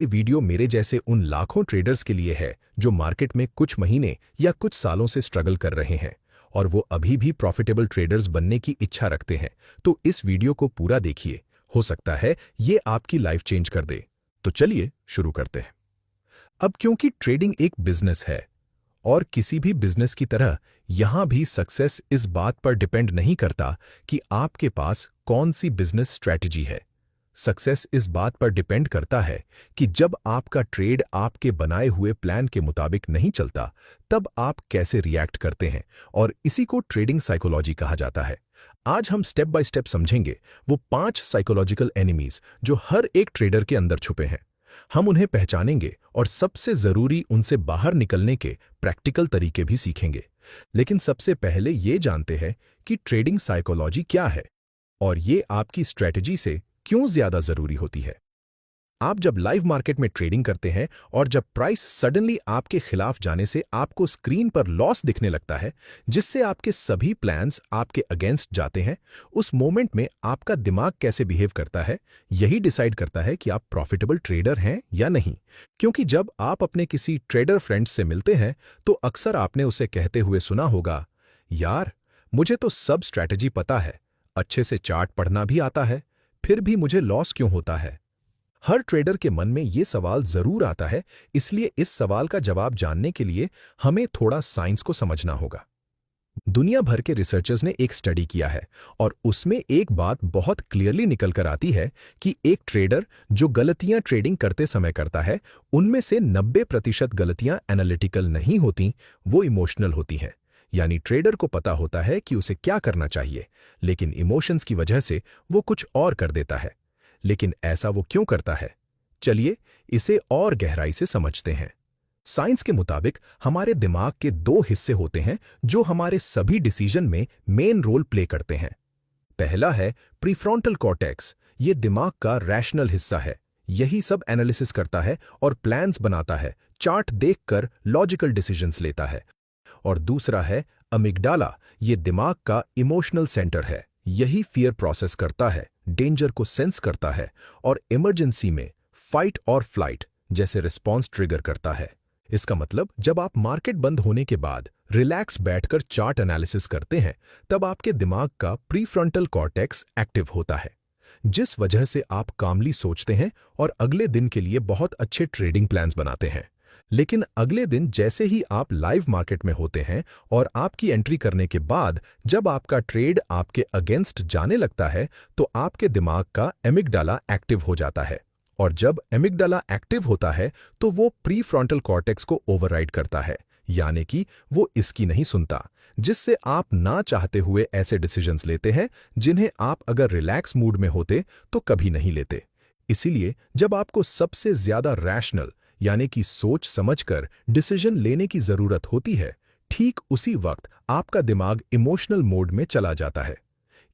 ये वीडियो मेरे जैसे उन लाखों ट्रेडर्स के लिए है जो मार्केट में कुछ महीने या कुछ सालों से स्ट्रगल कर रहे हैं और वो अभी भी प्रॉफिटेबल ट्रेडर्स बनने की इच्छा रखते हैं। तो इस वीडियो को पूरा देखिए, हो सकता है ये आपकी लाइफ चेंज कर दे। तो चलिए शुरू करते हैं। अब क्योंकि ट्रेडिंग एक बिजनेस है और किसी भी बिजनेस की तरह यहां भी सक्सेस इस बात पर डिपेंड नहीं करता कि आपके पास कौन सी बिजनेस स्ट्रैटेजी है। सक्सेस इस बात पर डिपेंड करता है कि जब आपका ट्रेड आपके बनाए हुए प्लान के मुताबिक नहीं चलता, तब आप कैसे रिएक्ट करते हैं, और इसी को ट्रेडिंग साइकोलॉजी कहा जाता है। आज हम स्टेप बाय स्टेप समझेंगे वो 5 साइकोलॉजिकल एनिमीज जो हर एक ट्रेडर के अंदर छुपे हैं। हम उन्हें पहचानेंगे और सबसे जरूरी उनसे बाहर निकलने के प्रैक्टिकल तरीके भी सीखेंगे। लेकिन सबसे पहले ये जानते हैं कि ट्रेडिंग साइकोलॉजी क्या है और ये आपकी स्ट्रेटजी से क्यों ज्यादा जरूरी होती है। आप जब लाइव मार्केट में ट्रेडिंग करते हैं और जब प्राइस सडनली आपके खिलाफ जाने से आपको स्क्रीन पर लॉस दिखने लगता है, जिससे आपके सभी प्लान्स आपके अगेंस्ट जाते हैं, उस मोमेंट में आपका दिमाग कैसे बिहेव करता है, यही डिसाइड करता है कि आप प्रॉफिटेबल ट्रेडर हैं या नहीं। क्योंकि जब आप अपने किसी ट्रेडर फ्रेंड्स से मिलते हैं तो अक्सर आपने उसे कहते हुए सुना होगा, यार मुझे तो सब स्ट्रैटेजी पता है, अच्छे से चार्ट पढ़ना भी आता है, फिर भी मुझे लॉस क्यों होता है। हर ट्रेडर के मन में ये सवाल जरूर आता है, इसलिए इस सवाल का जवाब जानने के लिए हमें थोड़ा साइंस को समझना होगा। दुनिया भर के रिसर्चर्स ने एक स्टडी किया है और उसमें एक बात बहुत क्लियरली निकल कर आती है कि एक ट्रेडर जो गलतियां ट्रेडिंग करते समय करता है, उनमें से 90% गलतियां एनालिटिकल नहीं होती, वो इमोशनल होती हैं। यानी ट्रेडर को पता होता है कि उसे क्या करना चाहिए, लेकिन इमोशंस की वजह से वो कुछ और कर देता है। लेकिन ऐसा वो क्यों करता है? चलिए इसे और गहराई से समझते हैं। साइंस के मुताबिक हमारे दिमाग के 2 हिस्से होते हैं जो हमारे सभी डिसीजन में मेन रोल प्ले करते हैं। पहला है प्रीफ्रंटल कॉर्टेक्स। ये दिमाग का रैशनल हिस्सा है, यही सब एनालिसिस करता है और प्लान्स बनाता है, चार्ट देखकर लॉजिकल डिसीजंस लेता है। और दूसरा है अमिगडाला। ये दिमाग का इमोशनल सेंटर है, यही फियर प्रोसेस करता है, डेंजर को सेंस करता है और इमरजेंसी में फाइट और फ्लाइट जैसे रिस्पॉन्स ट्रिगर करता है। इसका मतलब जब आप मार्केट बंद होने के बाद रिलैक्स बैठकर चार्ट एनालिसिस करते हैं, तब आपके दिमाग का प्रीफ्रंटल कॉर्टेक्स एक्टिव होता है, जिस वजह से आप कामली सोचते हैं और अगले दिन के लिए बहुत अच्छे ट्रेडिंग प्लान्स बनाते हैं। लेकिन अगले दिन जैसे ही आप लाइव मार्केट में होते हैं और आपकी एंट्री करने के बाद जब आपका ट्रेड आपके अगेंस्ट जाने लगता है, तो आपके दिमाग का एमिगडाला एक्टिव हो जाता है। और जब एमिगडाला एक्टिव होता है तो वो प्रीफ्रंटल कॉर्टेक्स को ओवरराइड करता है, यानी कि वो इसकी नहीं सुनता, जिससे आप ना चाहते हुए ऐसे डिसीजंस लेते हैं जिन्हें आप अगर रिलैक्स मूड में होते तो कभी नहीं लेते। इसीलिए जब आपको सबसे ज्यादा रैशनल यानी कि सोच समझकर डिसीजन लेने की जरूरत होती है, ठीक उसी वक्त आपका दिमाग इमोशनल मोड में चला जाता है।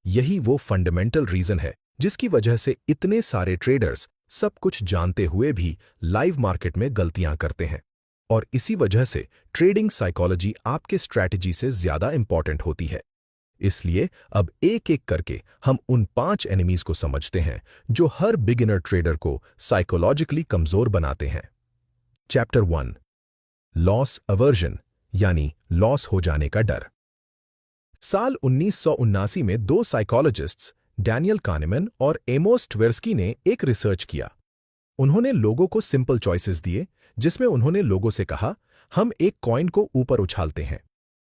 यही वो फंडामेंटल रीजन है जिसकी वजह से इतने सारे ट्रेडर्स सब कुछ जानते हुए भी लाइव मार्केट में गलतियां करते हैं। और इसी वजह से ट्रेडिंग साइकोलॉजी आपके स्ट्रैटेजी से ज्यादा इंपॉर्टेंट होती है। इसलिए अब एक एक करके हम उन 5 एनिमीज को समझते हैं जो हर बिगिनर ट्रेडर को साइकोलॉजिकली कमजोर बनाते हैं। चैप्टर 1, लॉस अवर्जन यानी लॉस हो जाने का डर। साल 1979 में 2 साइकोलॉजिस्ट्स डैनियल कानेमैन और एमोस ट्वेर्स्की ने एक रिसर्च किया। उन्होंने लोगों को सिंपल चॉइसेस दिए, जिसमें उन्होंने लोगों से कहा, हम एक कॉइन को ऊपर उछालते हैं,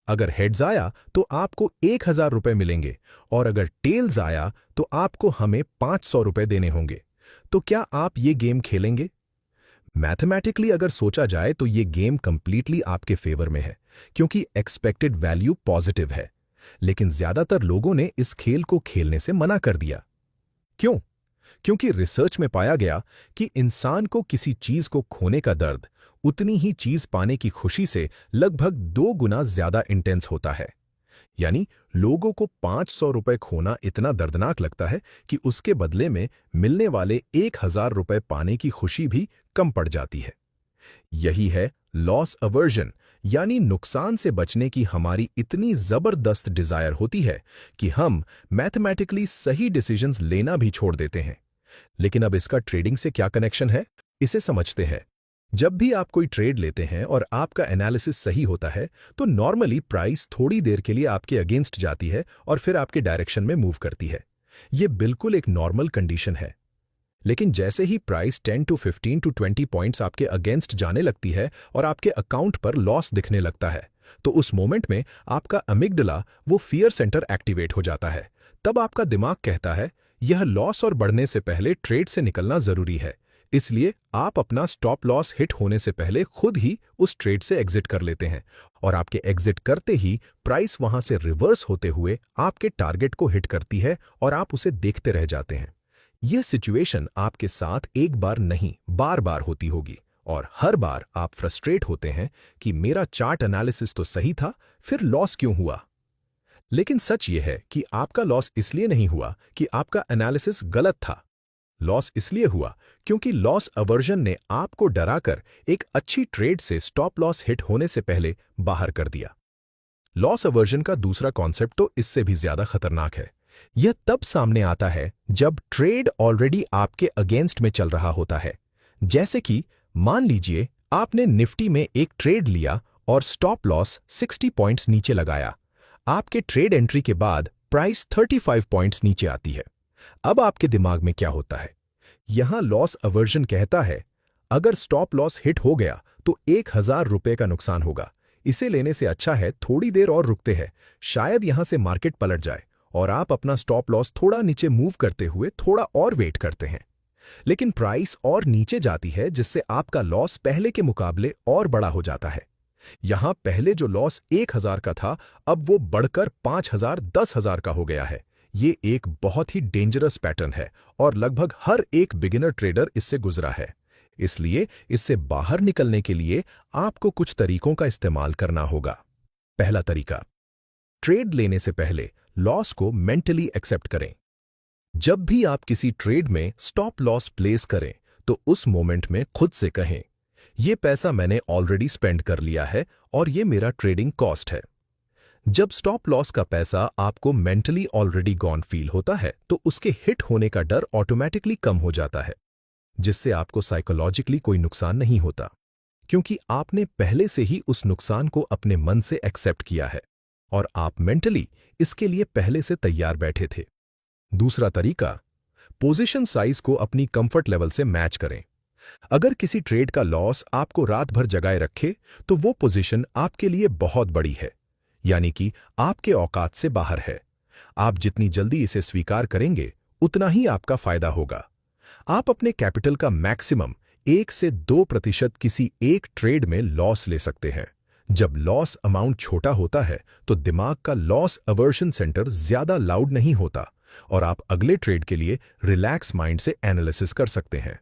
अगर हेड्स आया तो आपको 1000 रुपए मिलेंगे और अगर टेल्स आया तो आपको हमें 500 रुपए देने होंगे। तो क्या आप ये गेम खेलेंगे? मैथमेटिकली अगर सोचा जाए तो ये गेम कंप्लीटली आपके फेवर में है, क्योंकि एक्सपेक्टेड वैल्यू पॉजिटिव है। लेकिन ज्यादातर लोगों ने इस खेल को खेलने से मना कर दिया। क्यों? क्योंकि रिसर्च में पाया गया कि इंसान को किसी चीज को खोने का दर्द उतनी ही चीज पाने की खुशी से लगभग 2 गुना ज्यादा इंटेंस होता है। यानी लोगों को 500 रुपए खोना इतना दर्दनाक लगता है कि उसके बदले में मिलने वाले 1000 रुपए पाने की खुशी भी कम पड़ जाती है। यही है लॉस अवर्जन, यानी नुकसान से बचने की हमारी इतनी जबरदस्त डिजायर होती है कि हम मैथमेटिकली सही डिसीजंस लेना भी छोड़ देते हैं। लेकिन अब इसका ट्रेडिंग से क्या कनेक्शन है? इसे समझते हैं। जब भी आप कोई ट्रेड लेते हैं और आपका एनालिसिस सही होता है, तो नॉर्मली प्राइस थोड़ी देर के लिए आपके अगेंस्ट जाती है और फिर आपके डायरेक्शन में मूव करती है। ये बिल्कुल एक नॉर्मल कंडीशन है। लेकिन जैसे ही प्राइस 10 टू 15 टू 20 पॉइंट्स आपके अगेंस्ट जाने लगती है और आपके अकाउंट पर लॉस दिखने लगता है, तो उस मोमेंट में आपका अमिगडला, वो फियर सेंटर एक्टिवेट हो जाता है। तब आपका दिमाग कहता है, यह लॉस और बढ़ने से पहले ट्रेड से निकलना जरूरी है, इसलिए आप अपना स्टॉप लॉस हिट होने से पहले खुद ही उस ट्रेड से एग्जिट कर लेते हैं। और आपके एग्जिट करते ही प्राइस वहां से रिवर्स होते हुए आपके टारगेट को हिट करती है और आप उसे देखते रह जाते हैं। यह सिचुएशन आपके साथ एक बार नहीं, बार बार होती होगी और हर बार आप फ्रस्ट्रेट होते हैं कि मेरा चार्ट एनालिसिस तो सही था, फिर लॉस क्यों हुआ। लेकिन सच यह है कि आपका लॉस इसलिए नहीं हुआ कि आपका एनालिसिस गलत था। लॉस इसलिए हुआ क्योंकि लॉस अवर्जन ने आपको डराकर एक अच्छी ट्रेड से स्टॉप लॉस हिट होने से पहले बाहर कर दिया। लॉस अवर्जन का दूसरा कॉन्सेप्ट तो इससे भी ज्यादा खतरनाक है। यह तब सामने आता है जब ट्रेड ऑलरेडी आपके अगेंस्ट में चल रहा होता है। जैसे कि मान लीजिए आपने निफ्टी में एक ट्रेड लिया और स्टॉप लॉस 60 पॉइंट्स नीचे लगाया। आपके ट्रेड एंट्री के बाद प्राइस 35 पॉइंट्स नीचे आती है। अब आपके दिमाग में क्या होता है? यहां लॉस अवर्जन कहता है, अगर स्टॉप लॉस हिट हो गया तो 1000 रुपए का नुकसान होगा। इसे लेने से अच्छा है थोड़ी देर और रुकते हैं, शायद यहां से मार्केट पलट जाए और आप अपना स्टॉप लॉस थोड़ा नीचे मूव करते हुए थोड़ा और वेट करते हैं। लेकिन प्राइस और नीचे जाती है, जिससे आपका लॉस पहले के मुकाबले और बड़ा हो जाता है। यहां पहले जो लॉस 1000 का था, अब वो बढ़कर 5000, 10,000 का हो गया है। ये एक बहुत ही डेंजरस पैटर्न है और लगभग हर एक बिगिनर ट्रेडर इससे गुजरा है। इसलिए इससे बाहर निकलने के लिए आपको कुछ तरीकों का इस्तेमाल करना होगा। पहला तरीका, ट्रेड लेने से पहले लॉस को मेंटली एक्सेप्ट करें। जब भी आप किसी ट्रेड में स्टॉप लॉस प्लेस करें, तो उस मोमेंट में खुद से कहें, ये पैसा मैंने ऑलरेडी स्पेंड कर लिया है और ये मेरा ट्रेडिंग कॉस्ट है। जब स्टॉप लॉस का पैसा आपको मेंटली ऑलरेडी गॉन फील होता है, तो उसके हिट होने का डर ऑटोमेटिकली कम हो जाता है, जिससे आपको साइकोलॉजिकली कोई नुकसान नहीं होता, क्योंकि आपने पहले से ही उस नुकसान को अपने मन से एक्सेप्ट किया है और आप मेंटली इसके लिए पहले से तैयार बैठे थे। दूसरा तरीका, पोजीशन साइज को अपनी कंफर्ट लेवल से मैच करें। अगर किसी ट्रेड का लॉस आपको रात भर जगाए रखे, तो वो पोजीशन आपके लिए बहुत बड़ी है, यानी कि आपके औकात से बाहर है। आप जितनी जल्दी इसे स्वीकार करेंगे, उतना ही आपका फायदा होगा। आप अपने कैपिटल का मैक्सिमम 1 से 2% किसी एक ट्रेड में लॉस ले सकते हैं। जब लॉस अमाउंट छोटा होता है, तो दिमाग का लॉस अवर्जन सेंटर ज्यादा लाउड नहीं होता और आप अगले ट्रेड के लिए रिलैक्स माइंड से एनालिसिस कर सकते हैं।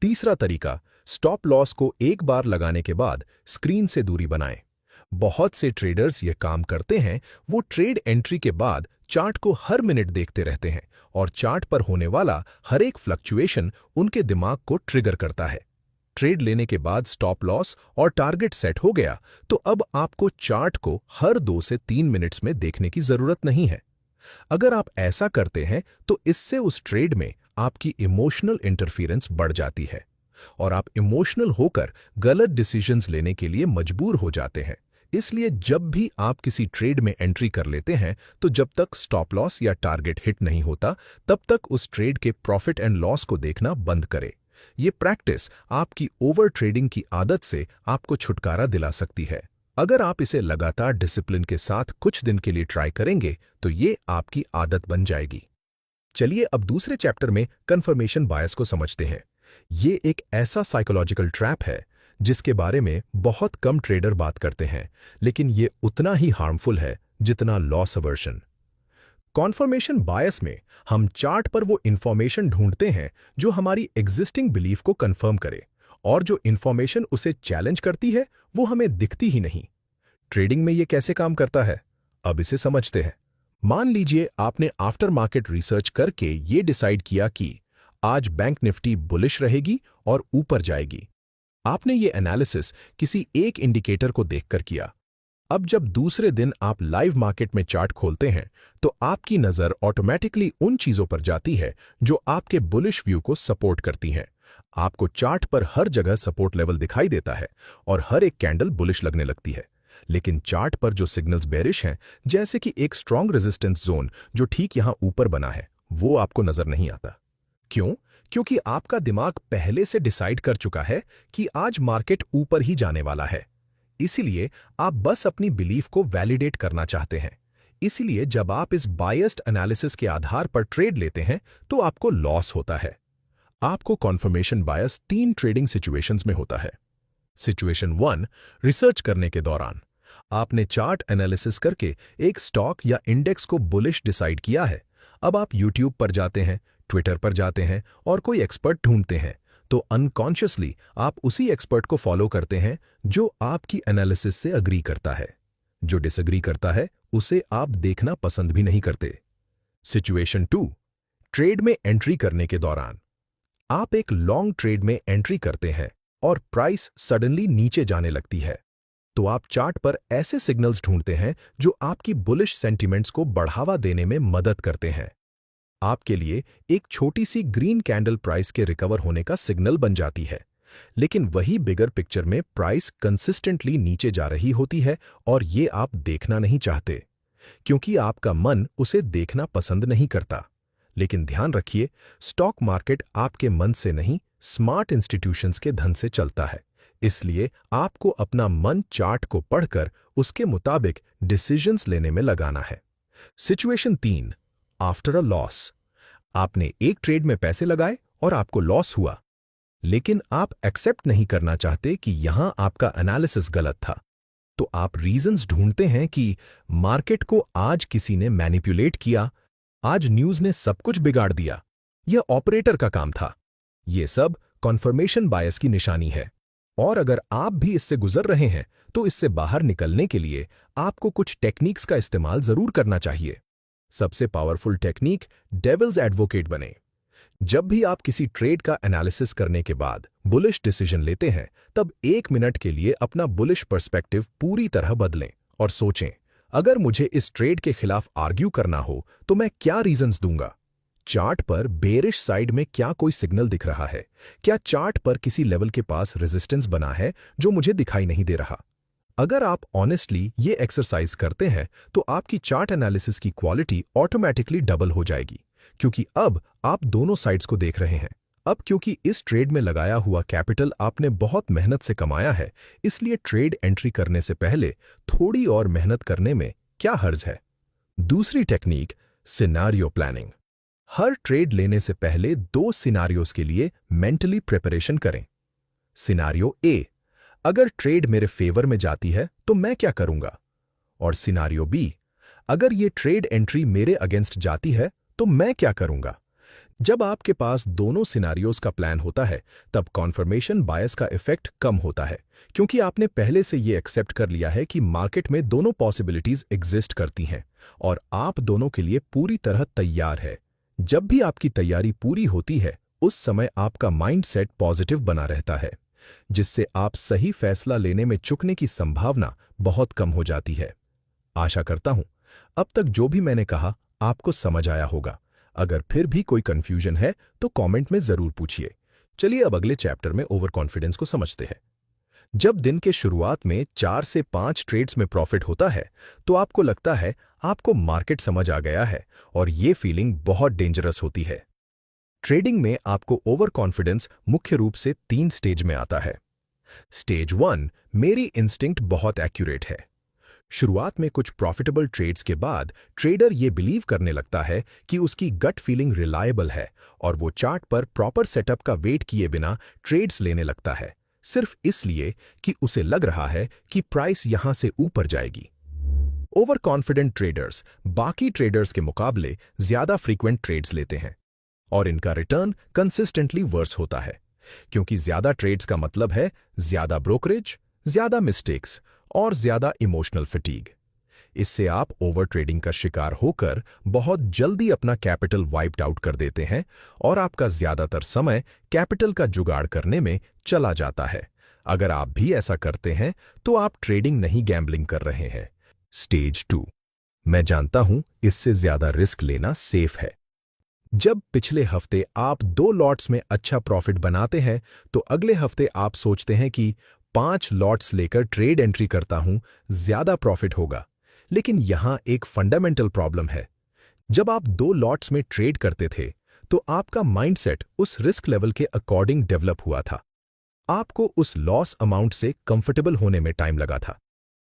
तीसरा तरीका, स्टॉप लॉस को एक बार लगाने के बाद स्क्रीन से दूरी बनाएं। बहुत से ट्रेडर्स ये काम करते हैं, वो ट्रेड एंट्री के बाद चार्ट को हर मिनट देखते रहते हैं और चार्ट पर होने वाला हर एक फ्लक्चुएशन उनके दिमाग को ट्रिगर करता है। ट्रेड लेने के बाद स्टॉप लॉस और टारगेट सेट हो गया, तो अब आपको चार्ट को हर 2 से 3 मिनट्स में देखने की जरूरत नहीं है। अगर आप ऐसा करते हैं, तो इससे उस ट्रेड में आपकी इमोशनल इंटरफेरेंस बढ़ जाती है और आप इमोशनल होकर गलत डिसीजंस लेने के लिए मजबूर हो जाते हैं। इसलिए जब भी आप किसी ट्रेड में एंट्री कर लेते हैं, तो जब तक स्टॉप लॉस या टारगेट हिट नहीं होता, तब तक उस ट्रेड के प्रॉफिट एंड लॉस को देखना बंद करें। ये प्रैक्टिस आपकी ओवर ट्रेडिंग की आदत से आपको छुटकारा दिला सकती है। अगर आप इसे लगातार डिसिप्लिन के साथ कुछ दिन के लिए ट्राई करेंगे, तो ये आपकी आदत बन जाएगी। चलिए अब दूसरे चैप्टर में कंफर्मेशन बायस को समझते हैं। ये एक ऐसा साइकोलॉजिकल ट्रैप है जिसके बारे में बहुत कम ट्रेडर बात करते हैं, लेकिन ये उतना ही हार्मफुल है जितना लॉस अवर्जन। कॉन्फर्मेशन बायस में हम चार्ट पर वो इंफॉर्मेशन ढूंढते हैं जो हमारी एग्जिस्टिंग बिलीफ को कंफर्म करे, और जो इंफॉर्मेशन उसे चैलेंज करती है वो हमें दिखती ही नहीं। ट्रेडिंग में ये कैसे काम करता है, अब इसे समझते हैं। मान लीजिए आपने आफ्टर मार्केट रिसर्च करके ये डिसाइड किया कि आज बैंक निफ्टी बुलिश रहेगी और ऊपर जाएगी। आपने ये एनालिसिस किसी एक इंडिकेटर को देखकर किया। अब जब दूसरे दिन आप लाइव मार्केट में चार्ट खोलते हैं, तो आपकी नजर ऑटोमेटिकली उन चीजों पर जाती है जो आपके बुलिश व्यू को सपोर्ट करती हैं। आपको चार्ट पर हर जगह सपोर्ट लेवल दिखाई देता है और हर एक कैंडल बुलिश लगने लगती है। लेकिन चार्ट पर जो सिग्नल्स बेरिश हैं, जैसे कि एक स्ट्रॉन्ग रेजिस्टेंस जोन जो ठीक यहां ऊपर बना है, वो आपको नजर नहीं आता। क्यों? क्योंकि आपका दिमाग पहले से डिसाइड कर चुका है कि आज मार्केट ऊपर ही जाने वाला है। इसीलिए आप बस अपनी बिलीफ को वैलिडेट करना चाहते हैं। इसीलिए जब आप इस बायस्ड एनालिसिस के आधार पर ट्रेड लेते हैं तो आपको लॉस होता है। आपको कॉन्फर्मेशन बायस 3 ट्रेडिंग सिचुएशंस में होता है। सिचुएशन 1, रिसर्च करने के दौरान आपने चार्ट एनालिसिस करके एक स्टॉक या इंडेक्स को बुलिश डिसाइड किया है। अब आप यूट्यूब पर जाते हैं, ट्विटर पर जाते हैं और कोई एक्सपर्ट ढूंढते हैं, तो अनकॉन्शियसली आप उसी एक्सपर्ट को फॉलो करते हैं जो आपकी एनालिसिस से अग्री करता है। जो डिसएग्री करता है उसे आप देखना पसंद भी नहीं करते। सिचुएशन 2, ट्रेड में एंट्री करने के दौरान आप एक लॉन्ग ट्रेड में एंट्री करते हैं और प्राइस सडनली नीचे जाने लगती है, तो आप चार्ट पर ऐसे सिग्नल्स ढूंढते हैं जो आपकी बुलिश सेंटिमेंट्स को बढ़ावा देने में मदद करते हैं। आपके लिए एक छोटी सी ग्रीन कैंडल प्राइस के रिकवर होने का सिग्नल बन जाती है, लेकिन वही बिगर पिक्चर में प्राइस कंसिस्टेंटली नीचे जा रही होती है और ये आप देखना नहीं चाहते, क्योंकि आपका मन उसे देखना पसंद नहीं करता। लेकिन ध्यान रखिए, स्टॉक मार्केट आपके मन से नहीं, स्मार्ट इंस्टीट्यूशंस के धन से चलता है। इसलिए आपको अपना मन चार्ट को पढ़कर उसके मुताबिक डिसीजंस लेने में लगाना है। Situation 3, after a loss. आपने एक ट्रेड में पैसे लगाए और आपको लॉस हुआ, लेकिन आप एक्सेप्ट नहीं करना चाहते कि यहां आपका एनालिसिस गलत था। तो आप रीजंस ढूंढते हैं कि मार्केट को आज किसी ने मैनिपुलेट किया, आज न्यूज ने सब कुछ बिगाड़ दिया, यह ऑपरेटर का काम था। यह सब कॉन्फर्मेशन बायस की निशानी है। और अगर आप भी इससे गुजर रहे हैं तो इससे बाहर निकलने के लिए आपको कुछ टेक्निक्स का इस्तेमाल जरूर करना चाहिए। सबसे पावरफुल टेक्निक डेविल्स एडवोकेट बने। जब भी आप किसी ट्रेड का एनालिसिस करने के बाद बुलिश डिसीजन लेते हैं, तब 1 मिनट के लिए अपना बुलिश पर्सपेक्टिव पूरी तरह बदलें और सोचें, अगर मुझे इस ट्रेड के खिलाफ आर्ग्यू करना हो तो मैं क्या रीजंस दूंगा। चार्ट पर बेरिश साइड में क्या कोई सिग्नल दिख रहा है? क्या चार्ट पर किसी लेवल के पास रेजिस्टेंस बना है जो मुझे दिखाई नहीं दे रहा? अगर आप ऑनेस्टली ये एक्सरसाइज करते हैं तो आपकी चार्ट एनालिसिस की क्वालिटी ऑटोमेटिकली डबल हो जाएगी, क्योंकि अब आप दोनों साइड्स को देख रहे हैं। अब क्योंकि इस ट्रेड में लगाया हुआ कैपिटल आपने बहुत मेहनत से कमाया है, इसलिए ट्रेड एंट्री करने से पहले थोड़ी और मेहनत करने में क्या हर्ज है। दूसरी टेक्निक, सिनेरियो प्लानिंग। हर ट्रेड लेने से पहले 2 सिनारियोस के लिए मेंटली प्रिपरेशन करें। सिनारियो ए, अगर ट्रेड मेरे फेवर में जाती है तो मैं क्या करूंगा? और सिनारियो बी, अगर ये ट्रेड एंट्री मेरे अगेंस्ट जाती है तो मैं क्या करूंगा? जब आपके पास दोनों सिनारियोस का प्लान होता है, तब कॉन्फर्मेशन बायस का इफेक्ट कम होता है, क्योंकि आपने पहले से ये एक्सेप्ट कर लिया है कि मार्केट में दोनों पॉसिबिलिटीज एग्जिस्ट करती हैं और आप दोनों के लिए पूरी तरह तैयार है। जब भी आपकी तैयारी पूरी होती है, उस समय आपका माइंडसेट पॉजिटिव बना रहता है, जिससे आप सही फैसला लेने में चूकने की संभावना बहुत कम हो जाती है। आशा करता हूं अब तक जो भी मैंने कहा आपको समझ आया होगा। अगर फिर भी कोई कंफ्यूजन है तो कमेंट में जरूर पूछिए। चलिए अब अगले चैप्टर में ओवर कॉन्फिडेंस को समझते हैं। जब दिन के शुरुआत में 4 से 5 ट्रेड्स में प्रॉफिट होता है तो आपको लगता है आपको मार्केट समझ आ गया है, और ये फीलिंग बहुत डेंजरस होती है। ट्रेडिंग में आपको ओवर कॉन्फिडेंस मुख्य रूप से 3 स्टेज में आता है। स्टेज 1, मेरी इंस्टिंक्ट बहुत एक्यूरेट है। शुरुआत में कुछ प्रॉफिटेबल ट्रेड्स के बाद ट्रेडर ये बिलीव करने लगता है कि उसकी गट फीलिंग रिलायबल है और वो चार्ट पर प्रॉपर सेटअप का वेट किए बिना ट्रेड्स लेने लगता है, सिर्फ इसलिए कि उसे लग रहा है कि प्राइस यहां से ऊपर जाएगी। ओवर कॉन्फिडेंट ट्रेडर्स बाकी ट्रेडर्स के मुकाबले ज्यादा फ्रीक्वेंट ट्रेड्स लेते हैं और इनका रिटर्न कंसिस्टेंटली वर्स होता है, क्योंकि ज्यादा ट्रेड्स का मतलब है ज्यादा ब्रोकरेज, ज्यादा मिस्टेक्स और ज्यादा इमोशनल फटीग। इससे आप ओवर ट्रेडिंग का शिकार होकर बहुत जल्दी अपना कैपिटल वाइप्ड आउट कर देते हैं और आपका ज्यादातर समय कैपिटल का जुगाड़ करने में चला जाता है। अगर आप भी ऐसा करते हैं तो आप ट्रेडिंग नहीं गैम्बलिंग कर रहे हैं। स्टेज 2, मैं जानता हूं इससे ज्यादा रिस्क लेना सेफ है। जब पिछले हफ्ते आप 2 लॉट्स में अच्छा प्रॉफिट बनाते हैं तो अगले हफ्ते आप सोचते हैं कि 5 लॉट्स लेकर ट्रेड एंट्री करता हूं, ज्यादा प्रॉफिट होगा। लेकिन यहां एक फंडामेंटल प्रॉब्लम है। जब आप 2 लॉट्स में ट्रेड करते थे तो आपका माइंडसेट उस रिस्क लेवल के अकॉर्डिंग डेवलप हुआ था। आपको उस लॉस अमाउंट से कंफर्टेबल होने में टाइम लगा था।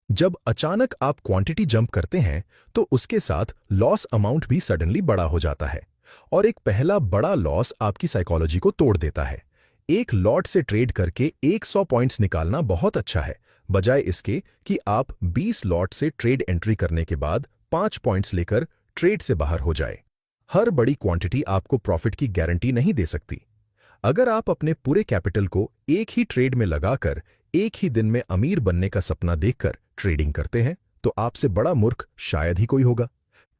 जब अचानक आप क्वांटिटी जंप करते हैं तो उसके साथ लॉस अमाउंट भी सडनली बड़ा हो जाता है और एक पहला बड़ा लॉस आपकी साइकोलॉजी को तोड़ देता है। एक लॉट से ट्रेड करके 100 पॉइंट्स निकालना बहुत अच्छा है, बजाय इसके कि आप 20 लॉट से ट्रेड एंट्री करने के बाद 5 पॉइंट्स लेकर ट्रेड से बाहर हो जाए। हर बड़ी क्वांटिटी आपको प्रॉफिट की गारंटी नहीं दे सकती। अगर आप अपने पूरे कैपिटल को एक ही ट्रेड में लगाकर एक ही दिन में अमीर बनने का सपना देखकर ट्रेडिंग करते हैं तो आपसे बड़ा मूर्ख शायद ही कोई होगा।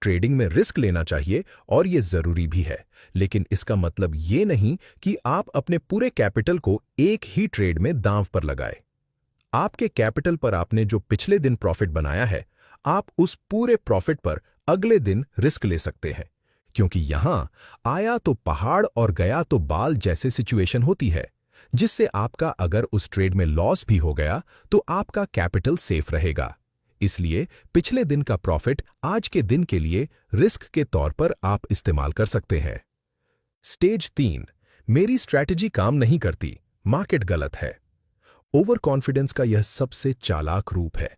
ट्रेडिंग में रिस्क लेना चाहिए और ये जरूरी भी है, लेकिन इसका मतलब ये नहीं कि आप अपने पूरे कैपिटल को एक ही ट्रेड में दांव पर लगाएं। आपके कैपिटल पर आपने जो पिछले दिन प्रॉफिट बनाया है, आप उस पूरे प्रॉफिट पर अगले दिन रिस्क ले सकते हैं, क्योंकि यहां आया तो पहाड़ और गया तो बाल जैसे सिचुएशन होती है, जिससे आपका अगर उस ट्रेड में लॉस भी हो गया तो आपका कैपिटल सेफ रहेगा। इसलिए पिछले दिन का प्रॉफिट आज के दिन के लिए रिस्क के तौर पर आप इस्तेमाल कर सकते हैं। स्टेज 3, मेरी स्ट्रैटेजी काम नहीं करती, मार्केट गलत है। ओवर कॉन्फिडेंस का यह सबसे चालाक रूप है।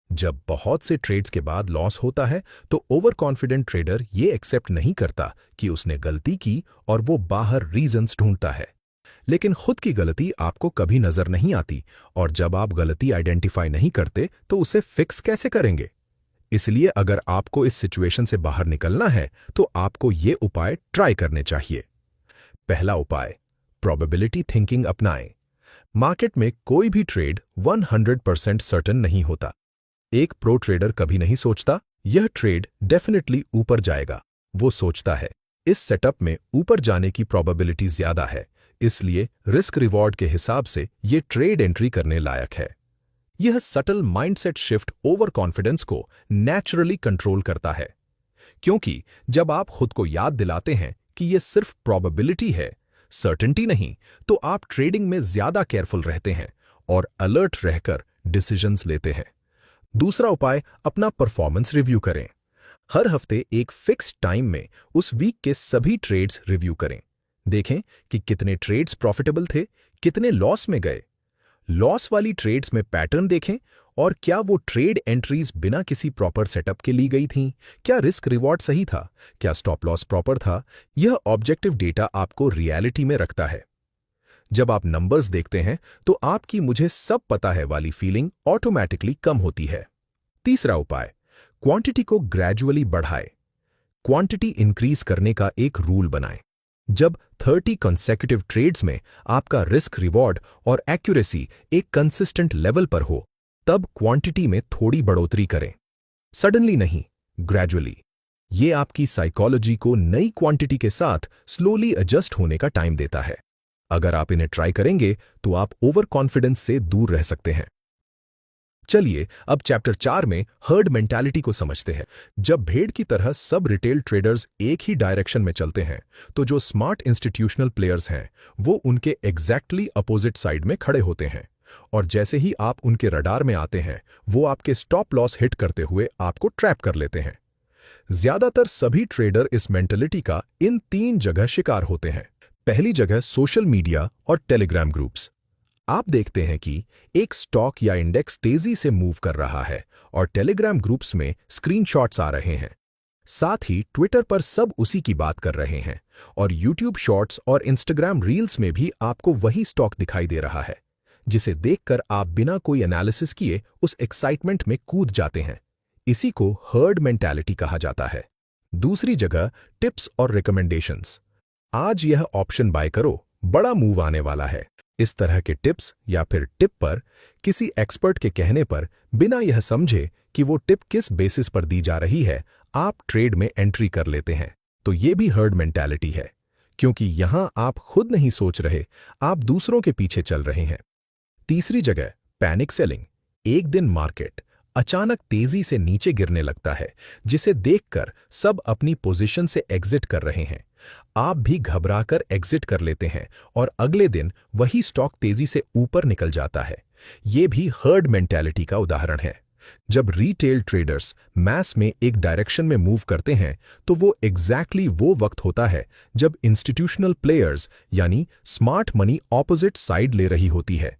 जब बहुत से ट्रेड्स के बाद लॉस होता है तो ओवर कॉन्फिडेंट ट्रेडर ये एक्सेप्ट नहीं करता कि उसने गलती की और वो बाहर रीजंस ढूंढता है। लेकिन खुद की गलती आपको कभी नजर नहीं आती, और जब आप गलती आइडेंटिफाई नहीं करते तो उसे फिक्स कैसे करेंगे? इसलिए अगर आपको इस सिचुएशन से बाहर निकलना है तो आपको ये उपाय ट्राई करने चाहिए। पहला उपाय, प्रोबेबिलिटी थिंकिंग अपनाएं। मार्केट में कोई भी ट्रेड 100% सर्टेन नहीं होता। एक प्रो ट्रेडर कभी नहीं सोचता यह ट्रेड डेफिनेटली ऊपर जाएगा। वो सोचता है इस सेटअप में ऊपर जाने की प्रोबेबिलिटी ज्यादा है, इसलिए रिस्क रिवॉर्ड के हिसाब से ये ट्रेड एंट्री करने लायक है। यह subtle mindset shift over confidence को नेचुरली कंट्रोल करता है, क्योंकि जब आप खुद को याद दिलाते हैं कि यह सिर्फ प्रोबेबिलिटी है, सर्टेनिटी नहीं, तो आप ट्रेडिंग में ज्यादा केयरफुल रहते हैं और अलर्ट रहकर डिसीजंस लेते हैं। दूसरा उपाय, अपना परफॉर्मेंस रिव्यू करें। हर हफ्ते एक फिक्स टाइम में उस वीक के सभी ट्रेड्स रिव्यू करें। देखें कि कितने ट्रेड्स प्रॉफिटेबल थे, कितने लॉस में गए। लॉस वाली ट्रेड्स में पैटर्न देखें और क्या वो ट्रेड एंट्रीज बिना किसी प्रॉपर सेटअप के ली गई थीं, क्या रिस्क रिवॉर्ड सही था, क्या स्टॉप लॉस प्रॉपर था। यह ऑब्जेक्टिव डेटा आपको रियलिटी में रखता है। जब आप नंबर्स देखते हैं तो आपकी मुझे सब पता है वाली फीलिंग ऑटोमेटिकली कम होती है। तीसरा उपाय, क्वांटिटी को ग्रेजुअली बढ़ाएं। क्वांटिटी इंक्रीज करने का एक रूल बनाएं। जब 30 कंसेक्यूटिव ट्रेड्स में आपका रिस्क रिवॉर्ड और एक्यूरेसी एक कंसिस्टेंट लेवल पर हो, तब क्वांटिटी में थोड़ी बढ़ोतरी करें। सडनली नहीं, ग्रेजुअली। ये आपकी साइकोलॉजी को नई क्वांटिटी के साथ स्लोली एडजस्ट होने का टाइम देता है। अगर आप इन्हें ट्राई करेंगे तो आप ओवर कॉन्फिडेंस से दूर रह सकते हैं। चलिए अब चैप्टर 4 में हर्ड मेंटालिटी को समझते हैं। जब भेड़ की तरह सब रिटेल ट्रेडर्स एक ही डायरेक्शन में चलते हैं तो जो स्मार्ट इंस्टीट्यूशनल प्लेयर्स हैं वो उनके एग्जैक्टली अपोजिट साइड में खड़े होते हैं, और जैसे ही आप उनके रडार में आते हैं वो आपके स्टॉप लॉस हिट करते हुए आपको ट्रैप कर लेते हैं। ज्यादातर सभी ट्रेडर इस मेंटालिटी का इन 3 जगह शिकार होते हैं। पहली जगह सोशल मीडिया और टेलीग्राम ग्रुप्स। आप देखते हैं कि एक स्टॉक या इंडेक्स तेजी से मूव कर रहा है और टेलीग्राम ग्रुप्स में स्क्रीनशॉट्स आ रहे हैं। साथ ही ट्विटर पर सब उसी की बात कर रहे हैं और यूट्यूब शॉर्ट्स और इंस्टाग्राम रील्स में भी आपको वही स्टॉक दिखाई दे रहा है, जिसे देखकर आप बिना कोई एनालिसिस किए उस एक्साइटमेंट में कूद जाते हैं। इसी को हर्ड मेंटालिटी कहा जाता है। दूसरी जगह टिप्स और रिकमेंडेशंस। आज यह ऑप्शन बाय करो, बड़ा मूव आने वाला है। इस तरह के टिप्स या फिर टिप पर किसी एक्सपर्ट के कहने पर बिना यह समझे कि वो टिप किस बेसिस पर दी जा रही है, आप ट्रेड में एंट्री कर लेते हैं। तो ये भी हर्ड मेंटालिटी है, क्योंकि यहां आप खुद नहीं सोच रहे, आप दूसरों के पीछे चल रहे हैं। तीसरी जगह पैनिक सेलिंग। एक दिन मार्केट अचानक तेजी से नीचे गिरने लगता है, जिसे देखकर सब अपनी पोजीशन से एग्जिट कर रहे हैं। आप भी घबराकर एग्जिट कर लेते हैं और अगले दिन वही स्टॉक तेजी से ऊपर निकल जाता है। ये भी हर्ड मेंटालिटी का उदाहरण है। जब रिटेल ट्रेडर्स मैस में एक डायरेक्शन में मूव करते हैं तो वो एग्जैक्टली वो वक्त होता है जब इंस्टीट्यूशनल प्लेयर्स यानी स्मार्ट मनी ऑपोजिट साइड ले रही होती है।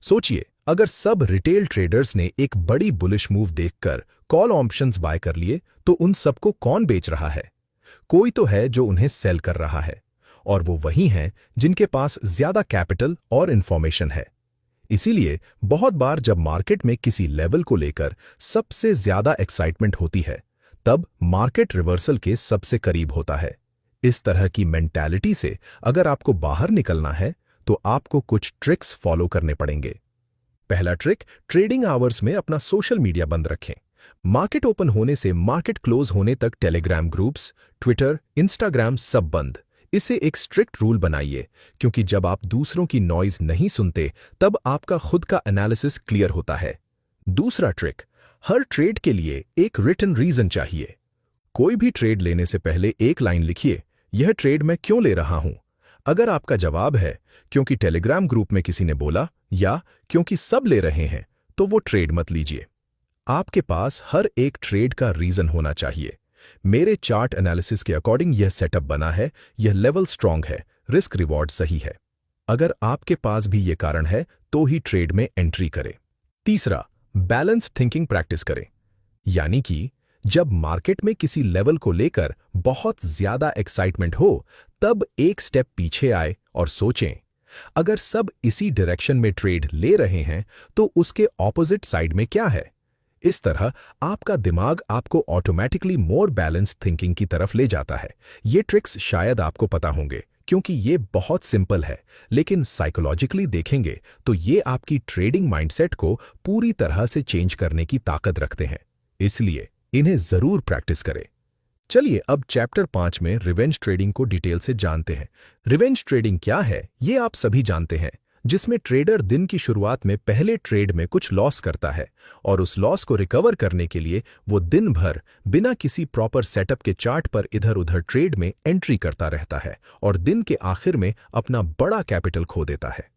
सोचिए, अगर सब रिटेल ट्रेडर्स ने एक बड़ी बुलिश मूव देखकर कॉल ऑप्शंस बाय कर लिए तो उन सबको कौन बेच रहा है? कोई तो है जो उन्हें सेल कर रहा है, और वो वही हैं जिनके पास ज्यादा कैपिटल और इंफॉर्मेशन है। इसीलिए बहुत बार जब मार्केट में किसी लेवल को लेकर सबसे ज्यादा एक्साइटमेंट होती है, तब मार्केट रिवर्सल के सबसे करीब होता है। इस तरह की मेंटालिटी से अगर आपको बाहर निकलना है तो आपको कुछ ट्रिक्स फॉलो करने पड़ेंगे। पहला ट्रिक, ट्रेडिंग आवर्स में अपना सोशल मीडिया बंद रखें। मार्केट ओपन होने से मार्केट क्लोज होने तक टेलीग्राम ग्रुप्स, ट्विटर, इंस्टाग्राम सब बंद। इसे एक स्ट्रिक्ट रूल बनाइए, क्योंकि जब आप दूसरों की नॉइज नहीं सुनते तब आपका खुद का एनालिसिस क्लियर होता है। दूसरा ट्रिक, हर ट्रेड के लिए एक रिटन रीजन चाहिए। कोई भी ट्रेड लेने से पहले एक लाइन लिखिए, यह ट्रेड मैं क्यों ले रहा हूं। अगर आपका जवाब है क्योंकि टेलीग्राम ग्रुप में किसी ने बोला या क्योंकि सब ले रहे हैं, तो वो ट्रेड मत लीजिए। आपके पास हर एक ट्रेड का रीजन होना चाहिए। मेरे चार्ट एनालिसिस के अकॉर्डिंग यह सेटअप बना है, यह लेवल स्ट्रांग है, रिस्क रिवॉर्ड सही है। अगर आपके पास भी ये कारण है तो ही ट्रेड में एंट्री करें। तीसरा, बैलेंस थिंकिंग प्रैक्टिस करें। यानी कि जब मार्केट में किसी लेवल को लेकर बहुत ज्यादा एक्साइटमेंट हो, तब एक स्टेप पीछे आए और सोचें, अगर सब इसी डायरेक्शन में ट्रेड ले रहे हैं तो उसके ऑपोजिट साइड में क्या है। इस तरह आपका दिमाग आपको ऑटोमेटिकली मोर बैलेंस थिंकिंग की तरफ ले जाता है। ये ट्रिक्स शायद आपको पता होंगे क्योंकि ये बहुत सिंपल है, लेकिन साइकोलॉजिकली देखेंगे तो ये आपकी ट्रेडिंग माइंडसेट को पूरी तरह से चेंज करने की ताकत रखते हैं। इसलिए इन्हें जरूर प्रैक्टिस करें। चलिए अब चैप्टर 5 में रिवेंज ट्रेडिंग को डिटेल से जानते हैं। रिवेंज ट्रेडिंग क्या है, ये आप सभी जानते हैं, जिसमें ट्रेडर दिन की शुरुआत में पहले ट्रेड में कुछ लॉस करता है और उस लॉस को रिकवर करने के लिए वो दिन भर बिना किसी प्रॉपर सेटअप के चार्ट पर इधर-उधर ट्रेड में एंट्री करता रहता है और दिन के आखिर में अपना बड़ा कैपिटल खो देता है।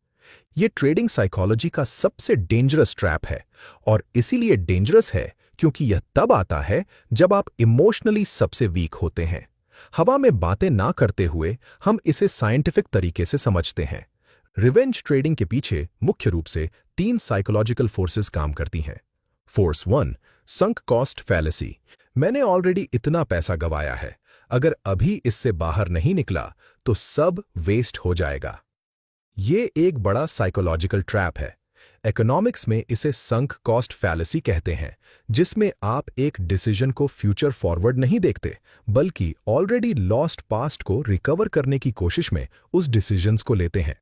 ये ट्रेडिंग साइकोलॉजी का सबसे डेंजरस ट्रैप है, और इसीलिए डेंजरस है क्योंकि यह तब आता है जब आप इमोशनली सबसे वीक होते हैं। हवा में बातें ना करते हुए हम इसे साइंटिफिक तरीके से समझते हैं। रिवेंज ट्रेडिंग के पीछे मुख्य रूप से 3 साइकोलॉजिकल फोर्सेस काम करती हैं। Force 1, sunk cost fallacy. मैंने ऑलरेडी इतना पैसा गवाया है, अगर अभी इससे बाहर नहीं निकला तो सब वेस्ट हो जाएगा। ये एक बड़ा साइकोलॉजिकल ट्रैप है। इकोनॉमिक्स में इसे संक कॉस्ट फैलेसी कहते हैं, जिसमें आप एक डिसीजन को फ्यूचर फॉरवर्ड नहीं देखते, बल्कि ऑलरेडी लॉस्ट पास्ट को रिकवर करने की कोशिश में उस डिसीजंस को लेते हैं,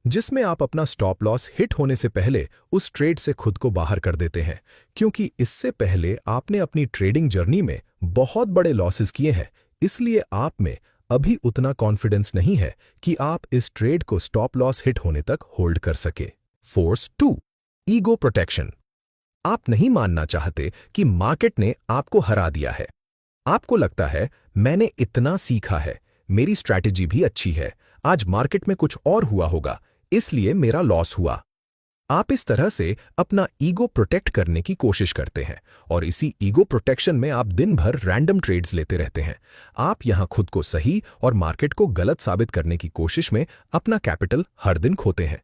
जिसमें आप अपना स्टॉप लॉस हिट होने से पहले उस ट्रेड से खुद को बाहर कर देते हैं, क्योंकि इससे पहले आपने अपनी ट्रेडिंग जर्नी में बहुत बड़े लॉसेस किए हैं। इसलिए आप में अभी उतना कॉन्फिडेंस नहीं है कि आप इस ट्रेड को स्टॉप लॉस हिट होने तक होल्ड कर सके। Force 2, ego protection. आप नहीं मानना चाहते कि मार्केट ने आपको हरा दिया है। आपको लगता है मैंने इतना सीखा है, मेरी स्ट्रैटेजी भी अच्छी है, आज मार्केट में कुछ और हुआ होगा, इसलिए मेरा लॉस हुआ। आप इस तरह से अपना ईगो प्रोटेक्ट करने की कोशिश करते हैं और इसी ईगो प्रोटेक्शन में आप दिन भर रैंडम ट्रेड्स लेते रहते हैं। आप यहां खुद को सही और मार्केट को गलत साबित करने की कोशिश में अपना कैपिटल हर दिन खोते हैं।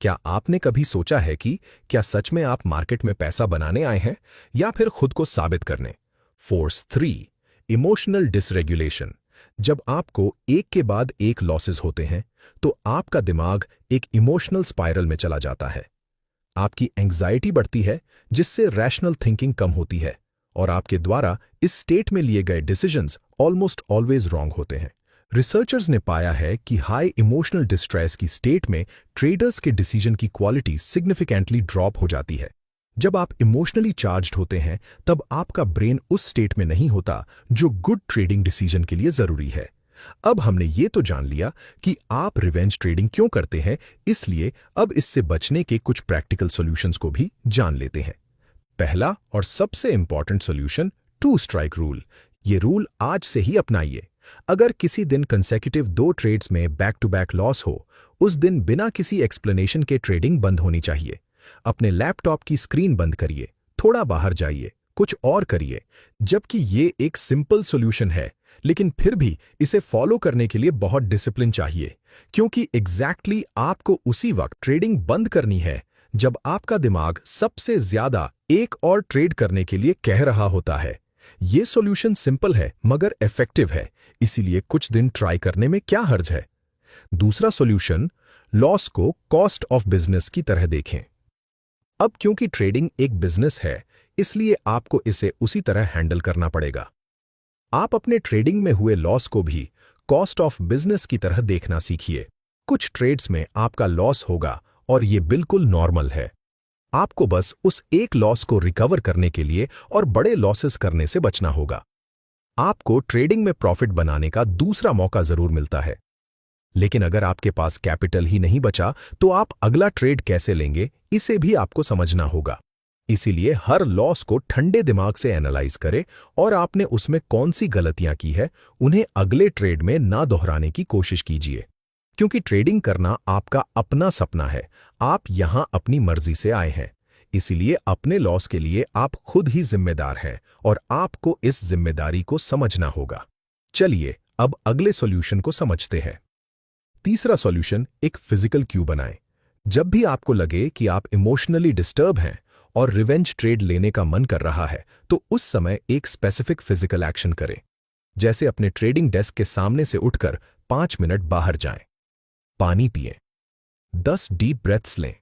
क्या आपने कभी सोचा है कि क्या सच में आप मार्केट में पैसा बनाने आए हैं या फिर खुद को साबित करने? Force 3, emotional dysregulation. जब आपको एक के बाद एक लॉसेस होते हैं तो आपका दिमाग एक इमोशनल स्पाइरल में चला जाता है। आपकी एंग्जाइटी बढ़ती है, जिससे रैशनल थिंकिंग कम होती है और आपके द्वारा इस स्टेट में लिए गए डिसीजंस ऑलमोस्ट ऑलवेज रॉन्ग होते हैं। रिसर्चर्स ने पाया है कि हाई इमोशनल डिस्ट्रेस की स्टेट में ट्रेडर्स के डिसीजन की क्वालिटी सिग्निफिकेंटली ड्रॉप हो जाती है। जब आप इमोशनली चार्ज्ड होते हैं तब आपका ब्रेन उस स्टेट में नहीं होता जो गुड ट्रेडिंग डिसीजन के लिए जरूरी है। अब हमने ये तो जान लिया कि आप रिवेंज ट्रेडिंग क्यों करते हैं, इसलिए अब इससे बचने के कुछ प्रैक्टिकल सॉल्यूशंस को भी जान लेते हैं। पहला और सबसे इंपॉर्टेंट सॉल्यूशन, 2 स्ट्राइक रूल। ये रूल आज से ही अपनाइए। अगर किसी दिन कंसेक्यूटिव 2 ट्रेड्स में बैक टू बैक लॉस हो, उस दिन बिना किसी एक्सप्लेनेशन के ट्रेडिंग बंद होनी चाहिए। अपने लैपटॉप की स्क्रीन बंद करिए, थोड़ा बाहर जाइए, कुछ और करिए। जबकि ये एक सिंपल सॉल्यूशन है, लेकिन फिर भी इसे फॉलो करने के लिए बहुत डिसिप्लिन चाहिए, क्योंकि एग्जैक्टली आपको उसी वक्त ट्रेडिंग बंद करनी है जब आपका दिमाग सबसे ज्यादा एक और ट्रेड करने के लिए कह रहा होता है। ये सॉल्यूशन सिंपल है मगर इफेक्टिव है, इसीलिए कुछ दिन ट्राई करने में क्या हर्ज है। दूसरा सॉल्यूशन, लॉस को कॉस्ट ऑफ बिजनेस की तरह देखें। अब क्योंकि ट्रेडिंग एक बिजनेस है, इसलिए आपको इसे उसी तरह हैंडल करना पड़ेगा। आप अपने ट्रेडिंग में हुए लॉस को भी कॉस्ट ऑफ बिजनेस की तरह देखना सीखिए। कुछ ट्रेड्स में आपका लॉस होगा और ये बिल्कुल नॉर्मल है। आपको बस उस एक लॉस को रिकवर करने के लिए और बड़े लॉसेस करने से बचना होगा। आपको ट्रेडिंग में प्रॉफिट बनाने का दूसरा मौका जरूर मिलता है, लेकिन अगर आपके पास कैपिटल ही नहीं बचा तो आप अगला ट्रेड कैसे लेंगे, इसे भी आपको समझना होगा। इसीलिए हर लॉस को ठंडे दिमाग से एनालाइज करें और आपने उसमें कौन सी गलतियां की है उन्हें अगले ट्रेड में ना दोहराने की कोशिश कीजिए। क्योंकि ट्रेडिंग करना आपका अपना सपना है, आप यहां अपनी मर्जी से आए हैं, इसीलिए अपने लॉस के लिए आप खुद ही जिम्मेदार हैं और आपको इस जिम्मेदारी को समझना होगा। चलिए अब अगले सॉल्यूशन को समझते हैं। तीसरा सॉल्यूशन, एक फिजिकल क्यू बनाएं। जब भी आपको लगे कि आप इमोशनली डिस्टर्ब हैं और रिवेंज ट्रेड लेने का मन कर रहा है, तो उस समय एक स्पेसिफिक फिजिकल एक्शन करें। जैसे अपने ट्रेडिंग डेस्क के सामने से उठकर 5 मिनट बाहर जाएं, पानी पिएं, 10 डीप ब्रेथ्स लें।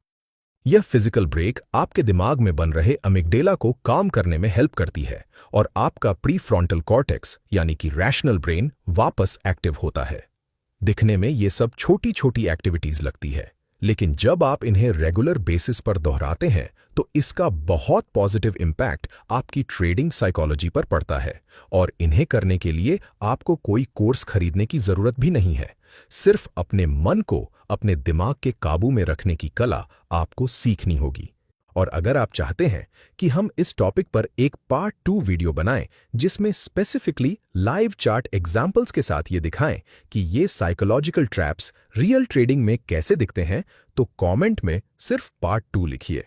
यह फिजिकल ब्रेक आपके दिमाग में बन रहे अमिगडेला को काम करने में हेल्प करती है और आपका प्रीफ्रंटल कॉर्टेक्स यानी कि रैशनल ब्रेन वापस एक्टिव होता है। दिखने में ये सब छोटी छोटी एक्टिविटीज लगती है, लेकिन जब आप इन्हें रेगुलर बेसिस पर दोहराते हैं तो इसका बहुत पॉजिटिव इम्पैक्ट आपकी ट्रेडिंग साइकोलॉजी पर पड़ता है। और इन्हें करने के लिए आपको कोई कोर्स खरीदने की जरूरत भी नहीं है। सिर्फ अपने मन को अपने दिमाग के काबू में रखने की कला आपको सीखनी होगी। और अगर आप चाहते हैं कि हम इस टॉपिक पर एक पार्ट 2 वीडियो बनाएं जिसमें स्पेसिफिकली लाइव चार्ट एग्जाम्पल्स के साथ ये दिखाएं कि ये साइकोलॉजिकल ट्रैप्स रियल ट्रेडिंग में कैसे दिखते हैं, तो कमेंट में सिर्फ पार्ट 2 लिखिए।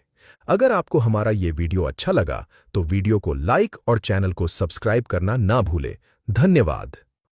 अगर आपको हमारा ये वीडियो अच्छा लगा तो वीडियो को लाइक और चैनल को सब्सक्राइब करना ना भूलें। धन्यवाद।